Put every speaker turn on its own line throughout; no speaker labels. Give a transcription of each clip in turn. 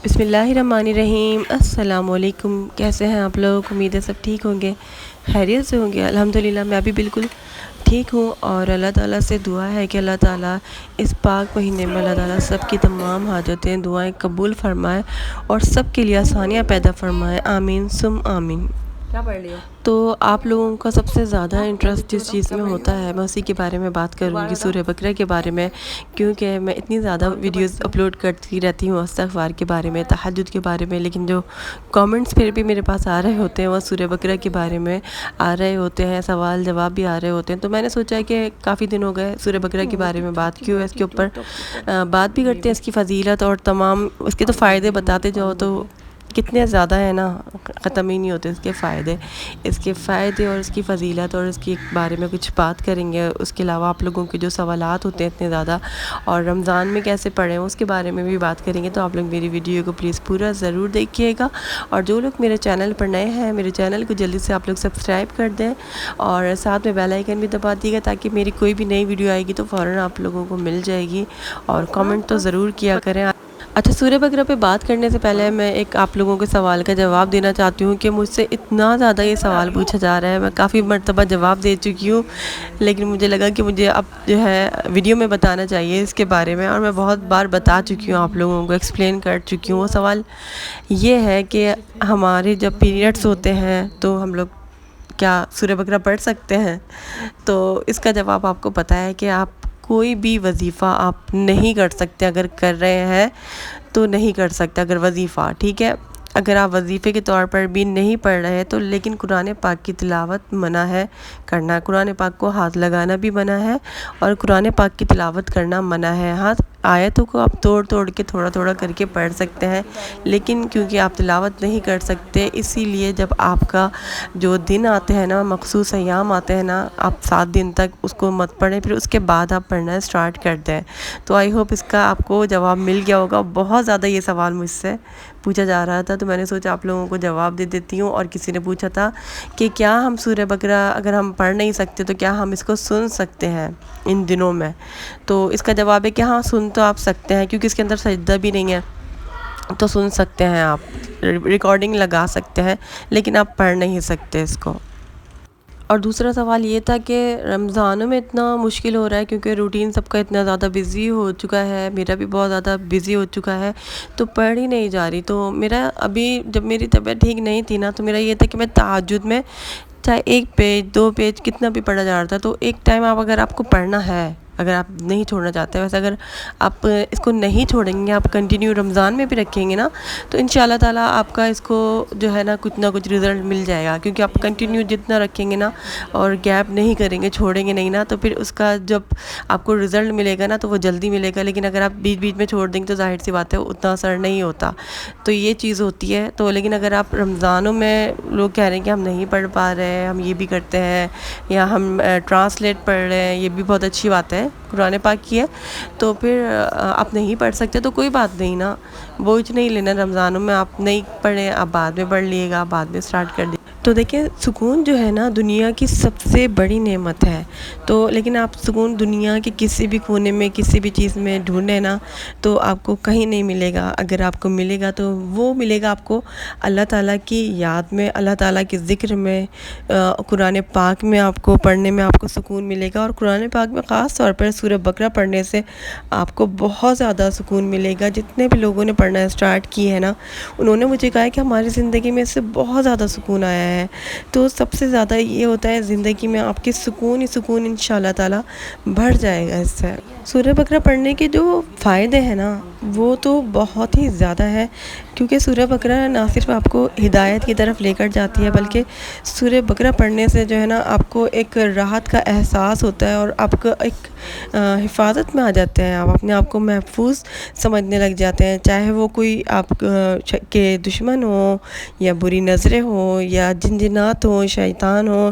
بسم اللہ الرحمن الرحیم۔ السلام علیکم، کیسے ہیں آپ لوگ؟ امید ہے سب ٹھیک ہوں گے، خیریت سے ہوں گے۔ الحمدللہ میں بھی بالکل ٹھیک ہوں، اور اللہ تعالیٰ سے دعا ہے کہ اللہ تعالیٰ اس پاک مہینے میں اللہ تعالیٰ سب کی تمام حاجتیں دعائیں قبول فرمائے اور سب کے لیے آسانیاں پیدا فرمائے، آمین ثم آمین۔
کیا پڑھ لی ہو؟
تو آپ لوگوں کا سب سے زیادہ انٹرسٹ جس چیز میں ہوتا ہے میں اسی کے بارے میں بات کروں گی، سورہ بقرہ کے بارے میں، کیونکہ میں اتنی زیادہ ویڈیوز اپلوڈ کرتی رہتی ہوں استغفار کے بارے میں، تہجد کے بارے میں، لیکن جو کامنٹس پھر بھی میرے پاس آ رہے ہوتے ہیں وہ سورہ بقرہ کے بارے میں آ رہے ہوتے ہیں، سوال جواب بھی آ رہے ہوتے ہیں، تو میں نے سوچا کہ کافی دن ہو گئے سورہ بقرہ کے بارے میں بات کیوں ہے، اس کے اوپر بات بھی کرتے ہیں، اس کی فضیلت اور تمام اس کے تو فائدے بتاتے جاؤ تو کتنے زیادہ ہیں نا، ختم ہی نہیں ہوتے اس کے فائدے اور اس کی فضیلت، اور اس کے بارے میں کچھ بات کریں گے۔ اس کے علاوہ آپ لوگوں کے جو سوالات ہوتے ہیں اتنے زیادہ، اور رمضان میں کیسے پڑھیں اس کے بارے میں بھی بات کریں گے، تو آپ لوگ میری ویڈیو کو پلیز پورا ضرور دیکھیے گا، اور جو لوگ میرے چینل پر نئے ہیں میرے چینل کو جلدی سے آپ لوگ سبسکرائب کر دیں، اور ساتھ میں بیل آئیکن بھی دبا دیے گا تاکہ میری کوئی بھی نئی ویڈیو آئے گی تو فوراً آپ لوگوں کو مل جائے گی، اور کامنٹ تو ضرور کیا کریں۔ اچھا، سورہ بقرہ پہ بات کرنے سے پہلے میں ایک آپ لوگوں کے سوال کا جواب دینا چاہتی ہوں کہ مجھ سے اتنا زیادہ یہ سوال پوچھا جا رہا ہے، میں کافی مرتبہ جواب دے چکی ہوں، لیکن مجھے لگا کہ مجھے اب جو ہے ویڈیو میں بتانا چاہیے اس کے بارے میں، اور میں بہت بار بتا چکی ہوں، آپ لوگوں کو ایکسپلین کر چکی ہوں۔ وہ سوال یہ ہے کہ ہمارے جب پیریڈس ہوتے ہیں تو ہم لوگ کیا سورہ بقرہ پڑھ سکتے ہیں؟ تو اس کا جواب آپ کو پتہ ہے کہ آپ کوئی بھی وظیفہ آپ نہیں کر سکتے، اگر کر رہے ہیں تو نہیں کر سکتے، اگر وظیفہ ٹھیک ہے، اگر آپ وظیفے کے طور پر بھی نہیں پڑھ رہے تو لیکن قرآن پاک کی تلاوت منع ہے کرنا، قرآن پاک کو ہاتھ لگانا بھی منع ہے، اور قرآن پاک کی تلاوت کرنا منع ہے۔ ہاتھ آیتوں کو آپ توڑ کے تھوڑا تھوڑا کر کے پڑھ سکتے ہیں، لیکن کیونکہ آپ تلاوت نہیں کر سکتے، اسی لیے جب آپ کا جو دن آتے ہیں نا، مخصوص ایام آتے ہیں نا، آپ 7 دن تک اس کو مت پڑھیں، پھر اس کے بعد آپ پڑھنا اسٹارٹ کر دیں۔ تو آئی ہوپ اس کا آپ کو جواب مل گیا ہوگا۔ بہت زیادہ یہ سوال مجھ سے پوچھا جا رہا تھا، تو میں نے سوچا آپ لوگوں کو جواب دے دیتی ہوں۔ اور کسی نے پوچھا تھا کہ کیا ہم سورہ بقرہ اگر ہم پڑھ نہیں سکتے تو کیا ہم اس کو سن سکتے ہیں ان دنوں میں؟ تو اس کا جواب ہے کہ ہاں، سن تو آپ سکتے ہیں، کیونکہ اس کے اندر سجدہ بھی نہیں ہے، تو سن سکتے ہیں، آپ ریکارڈنگ لگا سکتے ہیں، لیکن آپ پڑھ نہیں سکتے اس کو۔ اور دوسرا سوال یہ تھا کہ رمضانوں میں اتنا مشکل ہو رہا ہے کیونکہ روٹین سب کا اتنا زیادہ بزی ہو چکا ہے، میرا بھی بہت زیادہ بزی ہو چکا ہے، تو پڑھ ہی نہیں جا رہی۔ تو میرا ابھی جب میری طبیعت ٹھیک نہیں تھی نا، تو میرا یہ تھا کہ میں تہجد میں چاہے 1 پیج 2 پیج کتنا بھی پڑھا جا رہا تھا، تو ایک ٹائم اگر آپ کو پڑھنا ہے، اگر آپ نہیں چھوڑنا چاہتے، ویسے اگر آپ اس کو نہیں چھوڑیں گے، آپ کنٹینیو رمضان میں بھی رکھیں گے نا، تو انشاءاللہ تعالیٰ آپ کا اس کو جو ہے نا کچھ نہ کچھ رزلٹ مل جائے گا، کیونکہ آپ کنٹینیو جتنا رکھیں گے نا اور گیپ نہیں کریں گے، چھوڑیں گے نہیں نا، تو پھر اس کا جب آپ کو رزلٹ ملے گا نا تو وہ جلدی ملے گا، لیکن اگر آپ بیچ بیچ میں چھوڑ دیں گے تو ظاہر سی بات ہے اتنا اثر نہیں ہوتا، تو یہ چیز ہوتی ہے۔ تو لیکن اگر آپ رمضانوں میں لوگ کہہ رہے ہیں کہ ہم نہیں پڑھ پا رہے ہیں، ہم یہ بھی کرتے ہیں، یا ہم ٹرانسلیٹ پڑھ رہے ہیں، یہ بھی بہت اچھی بات ہے، قرآن پاک کی ہے، تو پھر آپ نہیں پڑھ سکتے تو کوئی بات نہیں نا، بوجھ نہیں لینا، رمضانوں میں آپ نہیں پڑھیں، آپ بعد میں پڑھ لیے گا، بعد میں سٹارٹ کر دیں۔ تو دیکھیں، سکون جو ہے نا دنیا کی سب سے بڑی نعمت ہے، تو لیکن آپ سکون دنیا کے کسی بھی کونے میں کسی بھی چیز میں ڈھونڈیں نا تو آپ کو کہیں نہیں ملے گا، اگر آپ کو ملے گا تو وہ ملے گا آپ کو اللہ تعالیٰ کی یاد میں، اللہ تعالیٰ کے ذکر میں، قرآن پاک میں آپ کو پڑھنے میں آپ کو سکون ملے گا، اور قرآن پاک میں خاص طور پر سورہ بقرہ پڑھنے سے آپ کو بہت زیادہ سکون ملے گا۔ جتنے بھی لوگوں نے پڑھنا اسٹارٹ کی ہے نا، انہوں نے مجھے کہا ہے کہ ہماری زندگی میں اس سے بہت زیادہ سکون آیا ہے۔ تو سب سے زیادہ یہ ہوتا ہے زندگی میں آپ کے سکون ہی سکون انشاءاللہ تعالیٰ بڑھ جائے گا اس سے۔ سورہ بقرہ پڑھنے کے جو فائدے ہیں نا وہ تو بہت ہی زیادہ ہے، کیونکہ سورہ بقرہ نہ صرف آپ کو ہدایت کی طرف لے کر جاتی ہے، بلکہ سورہ بقرہ پڑھنے سے جو ہے نا آپ کو ایک راحت کا احساس ہوتا ہے، اور آپ کو ایک حفاظت میں آ جاتے ہیں، آپ اپنے آپ کو محفوظ سمجھنے لگ جاتے ہیں، چاہے وہ کوئی آپ کے دشمن ہوں، یا بری نظریں ہوں، یا جنات ہوں، شیطان ہوں۔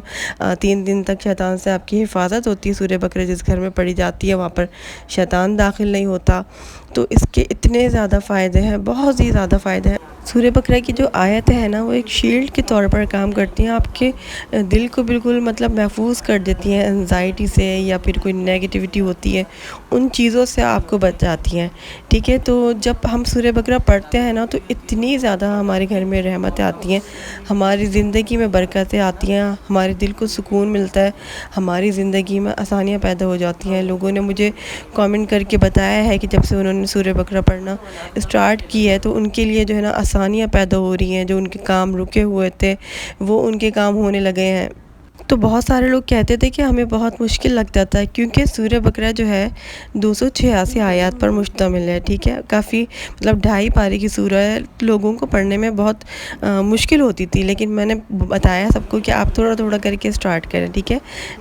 3 دن تک شیطان سے آپ کی حفاظت ہوتی ہے، سورہ بقرہ جس گھر میں پڑھی جاتی ہے وہاں پر شیطان داخل نہیں ہوتا۔ تو اس کے اتنے زیادہ فائدے ہیں، بہت ہی زیادہ فائدے ہیں۔ سورہ بقرہ کی جو آیتیں ہیں نا وہ ایک شیلڈ کے طور پر کام کرتی ہیں، آپ کے دل کو بالکل مطلب محفوظ کر دیتی ہیں انزائٹی سے، یا پھر کوئی نیگیٹیوٹی ہوتی ہے ان چیزوں سے آپ کو بچاتی ہیں، ٹھیک ہے۔ تو جب ہم سورہ بقرہ پڑھتے ہیں نا تو اتنی زیادہ ہمارے گھر میں رحمتیں آتی ہیں، ہماری زندگی میں برکتیں آتی ہیں، ہمارے دل کو سکون ملتا ہے، ہماری زندگی میں آسانیاں پیدا ہو جاتی ہیں۔ لوگوں نے مجھے کامنٹ کر کے بتایا ہے کہ جب سے انہوں نے سورہ بقرہ پڑھنا اسٹارٹ کی ہے تو ان کے لیے جو ہے نا آسانیاں پیدا ہو رہی ہیں، جو ان کے کام رکے ہوئے تھے وہ ان کے کام ہونے لگے ہیں۔ تو بہت سارے لوگ کہتے تھے کہ ہمیں بہت مشکل لگتا تھا، کیونکہ سورہ بقرہ جو ہے 286 آیات پر مشتمل ہے، ٹھیک ہے۔ کافی مطلب 2.5 پارے کی سورہ ہے، لوگوں کو پڑھنے میں بہت مشکل ہوتی تھی، لیکن میں نے بتایا سب کو کہ آپ تھوڑا تھوڑا کر کے اسٹارٹ کریں، ٹھیک ہے۔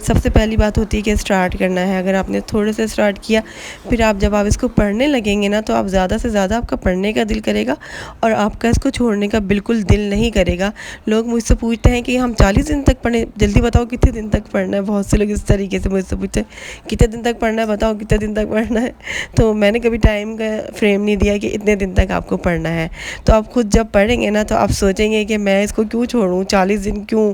سب سے پہلی بات ہوتی ہے کہ اسٹارٹ کرنا ہے، اگر آپ نے تھوڑے سے اسٹارٹ کیا، پھر جب آپ اس کو پڑھنے لگیں گے نا تو آپ زیادہ سے زیادہ آپ کا پڑھنے کا دل کرے گا، اور آپ کا اس کو چھوڑنے کا بالکل دل نہیں کرے گا۔ لوگ مجھ سے پوچھتے ہیں کہ ہم 40 دن تک پڑھیں، جلدی بتاؤ کتنے دن تک پڑھنا ہے۔ بہت سے لوگ اس طریقے سے مجھ سے پوچھتے ہیں کتنے دن تک پڑھنا ہے، بتاؤ کتنے دن تک پڑھنا ہے۔ تو میں نے کبھی ٹائم کا فریم نہیں دیا کہ اتنے دن تک آپ کو پڑھنا ہے۔ تو آپ خود جب پڑھیں گے نا تو آپ سوچیں گے کہ میں اس کو کیوں چھوڑوں، 40 دن کیوں،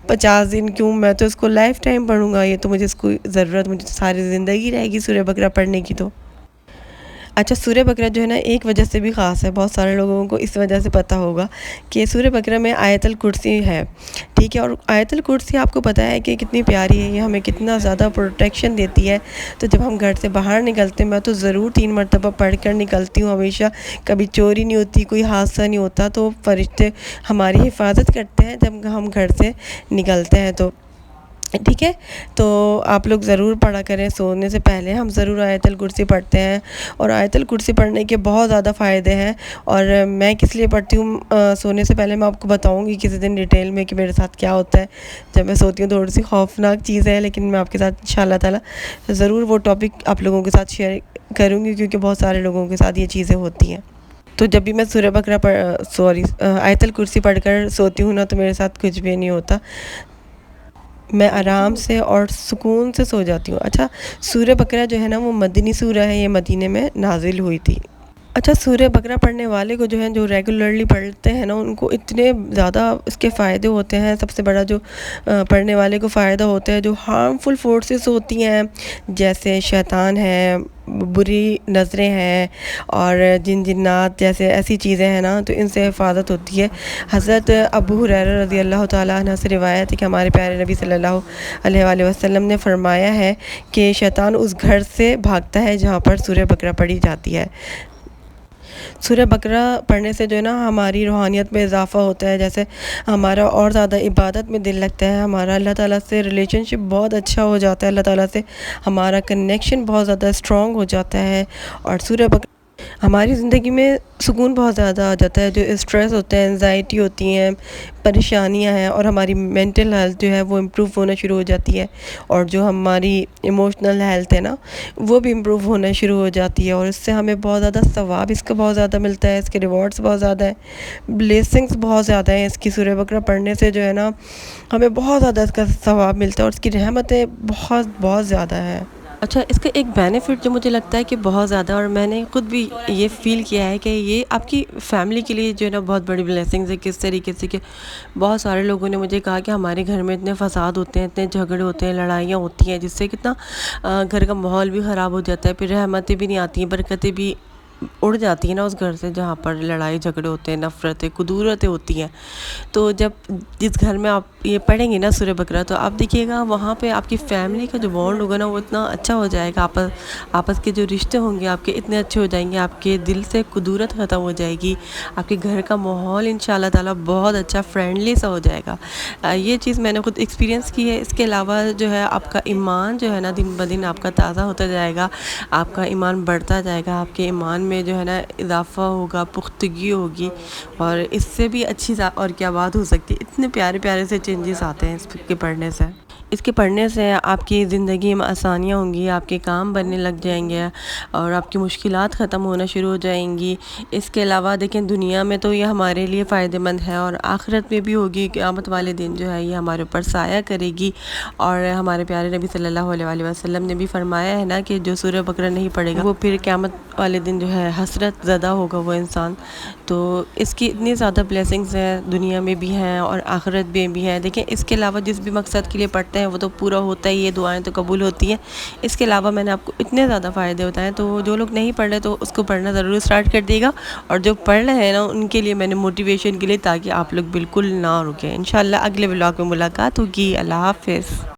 50 دن کیوں، میں تو اس کو لائف ٹائم پڑھوں گا، یہ تو مجھے اس کو ضرورت، مجھے ساری زندگی رہے گی سورہ بقرہ پڑھنے کی۔ تو اچھا، سورہ بقرہ جو ہے نا ایک وجہ سے بھی خاص ہے، بہت سارے لوگوں کو اس وجہ سے پتہ ہوگا کہ سورہ بقرہ میں آیت الکرسی ہے، ٹھیک ہے۔ اور آیت الکرسی آپ کو پتہ ہے کہ کتنی پیاری ہے، یہ ہمیں کتنا زیادہ پروٹیکشن دیتی ہے۔ تو جب ہم گھر سے باہر نکلتے ہیں، میں تو ضرور 3 مرتبہ پڑھ کر نکلتی ہوں ہمیشہ، کبھی چوری نہیں ہوتی، کوئی حادثہ نہیں ہوتا، تو فرشتے ہماری حفاظت کرتے ہیں جب ہم گھر سے نکلتے ہیں تو، ٹھیک ہے۔ تو آپ لوگ ضرور پڑھا کریں، سونے سے پہلے ہم ضرور آیت الکرسی پڑھتے ہیں، اور آیت الکرسی پڑھنے کے بہت زیادہ فائدے ہیں۔ اور میں کس لیے پڑھتی ہوں سونے سے پہلے، میں آپ کو بتاؤں گی کسی دن ڈیٹیل میں کہ میرے ساتھ کیا ہوتا ہے جب میں سوتی ہوں۔ تھوڑی سی خوفناک چیز ہے، لیکن میں آپ کے ساتھ انشاءاللہ تعالیٰ ضرور وہ ٹاپک آپ لوگوں کے ساتھ شیئر کروں گی، کیونکہ بہت سارے لوگوں کے ساتھ یہ چیزیں ہوتی ہیں۔ تو جب بھی میں سورہ بقرہ آیت الکرسی پڑھ کر سوتی ہوں نا تو میرے ساتھ کچھ بھی نہیں ہوتا، میں آرام سے اور سکون سے سو جاتی ہوں۔ اچھا، سورہ بقرہ جو ہے نا وہ مدنی سورہ ہے، یہ مدینے میں نازل ہوئی تھی۔ اچھا، سورہ بقرہ پڑھنے والے کو جو ہے، جو ریگولرلی پڑھتے ہیں نا، ان کو اتنے زیادہ اس کے فائدے ہوتے ہیں۔ سب سے بڑا جو پڑھنے والے کو فائدہ ہوتا ہے، جو ہارمفل فورسز ہوتی ہیں جیسے شیطان ہے، بری نظریں ہیں، اور جن جنات جیسے ایسی چیزیں ہیں نا، تو ان سے حفاظت ہوتی ہے۔ حضرت ابو ہریرہ رضی اللہ تعالیٰ عنہ سے روایت ہے کہ ہمارے پیارے نبی صلی اللہ علیہ وآلہ وسلم نے فرمایا ہے کہ شیطان اس گھر سے بھاگتا ہے جہاں پر سورہ بقرہ پڑھی جاتی ہے۔ سورہ بقرہ پڑھنے سے جو ہے نا ہماری روحانیت میں اضافہ ہوتا ہے، جیسے ہمارا اور زیادہ عبادت میں دل لگتا ہے، ہمارا اللہ تعالیٰ سے ریلیشن شپ بہت اچھا ہو جاتا ہے، اللہ تعالیٰ سے ہمارا کنیکشن بہت زیادہ اسٹرانگ ہو جاتا ہے، اور سورہ بقرہ ہماری زندگی میں سکون بہت زیادہ آ جاتا ہے۔ جو اسٹریس ہوتا ہے، انزائٹی ہوتی ہیں، پریشانیاں ہیں، اور ہماری مینٹل ہیلتھ جو ہے وہ امپروو ہونا شروع ہو جاتی ہے، اور جو ہماری ایموشنل ہیلتھ ہے نا وہ بھی امپروو ہونا شروع ہو جاتی ہے، اور اس سے ہمیں بہت زیادہ ثواب اس کا بہت زیادہ ملتا ہے، اس کے ریوارڈس بہت زیادہ ہیں، بلیسنگس بہت زیادہ ہیں اس کی۔ سورہ بقرہ پڑھنے سے جو ہے نا ہمیں بہت زیادہ اس کا ثواب ملتا ہے، اور اس کی رحمتیں بہت بہت زیادہ ہیں۔ اچھا، اس کا ایک بینیفٹ جو مجھے لگتا ہے کہ بہت زیادہ، اور میں نے خود بھی یہ فیل کیا ہے کہ یہ آپ کی فیملی کے لیے جو ہے نا بہت بڑی بلیسنگز ہے۔ کس طریقے سے کہ بہت سارے لوگوں نے مجھے کہا کہ ہمارے گھر میں اتنے فساد ہوتے ہیں، اتنے جھگڑے ہوتے ہیں، لڑائیاں ہوتی ہیں، جس سے کتنا گھر کا ماحول بھی خراب ہو جاتا ہے، پھر رحمتیں بھی نہیں آتی ہیں، برکتیں بھی اڑ جاتی ہیں نا اس گھر سے جہاں پر لڑائی جھگڑے ہوتے ہیں، نفرتیں، کدورتیں ہوتی ہیں۔ تو جب جس گھر میں آپ یہ پڑھیں گے نا سورہ بقرہ، تو آپ دیکھیے گا وہاں پہ آپ کی فیملی کا جو بانڈ ہوگا نا وہ اتنا اچھا ہو جائے گا، آپس کے جو رشتے ہوں گے آپ کے اتنے اچھے ہو جائیں گے، آپ کے دل سے کدورت ختم ہو جائے گی، آپ کے گھر کا ماحول انشاءاللہ تعالیٰ بہت اچھا فرینڈلی سا ہو جائے گا۔ یہ چیز میں نے خود ایکسپیرینس کی ہے۔ اس کے علاوہ جو ہے آپ کا ایمان جو ہے نا دن بدن آپ کا تازہ ہوتا جائے گا، آپ کا ایمان بڑھتا جائے گا، آپ کے ایمان میں جو ہے نا اضافہ ہوگا، پختگی ہوگی، اور اس سے بھی اچھی اور کیا بات ہو سکتی ہے۔ اتنے پیارے پیارے سے چینجز آتے ہیں اس کے پڑھنے سے۔ اس کے پڑھنے سے آپ کی زندگی میں آسانیاں ہوں گی، آپ کے کام بننے لگ جائیں گے اور آپ کی مشکلات ختم ہونا شروع ہو جائیں گی۔ اس کے علاوہ دیکھیں دنیا میں تو یہ ہمارے لیے فائدہ مند ہے اور آخرت میں بھی ہوگی، قیامت والے دن جو ہے یہ ہمارے اوپر سایہ کرے گی۔ اور ہمارے پیارے نبی صلی اللہ علیہ وآلہ وسلم نے بھی فرمایا ہے نا کہ جو سورہ بقرہ نہیں پڑھے گا وہ پھر قیامت والے دن جو ہے حسرت زدہ ہوگا وہ انسان۔ تو اس کی اتنی زیادہ بلیسنگز ہیں، دنیا میں بھی ہیں اور آخرت میں بھی ہیں۔ دیکھیں اس کے علاوہ جس بھی مقصد کے لیے پڑھتے ہیں وہ تو پورا ہوتا ہی ہے، دعائیں تو قبول ہوتی ہیں۔ اس کے علاوہ میں نے آپ کو اتنے زیادہ فائدے بتائے، تو جو لوگ نہیں پڑھ رہے تو اس کو پڑھنا ضرور اسٹارٹ کر دے گا، اور جو پڑھ رہے ہیں نا ان کے لیے میں نے موٹیویشن کے لیے، تاکہ آپ لوگ بالکل نہ رکیں۔ انشاءاللہ اگلے ولاگ میں ملاقات ہوگی۔ اللہ حافظ۔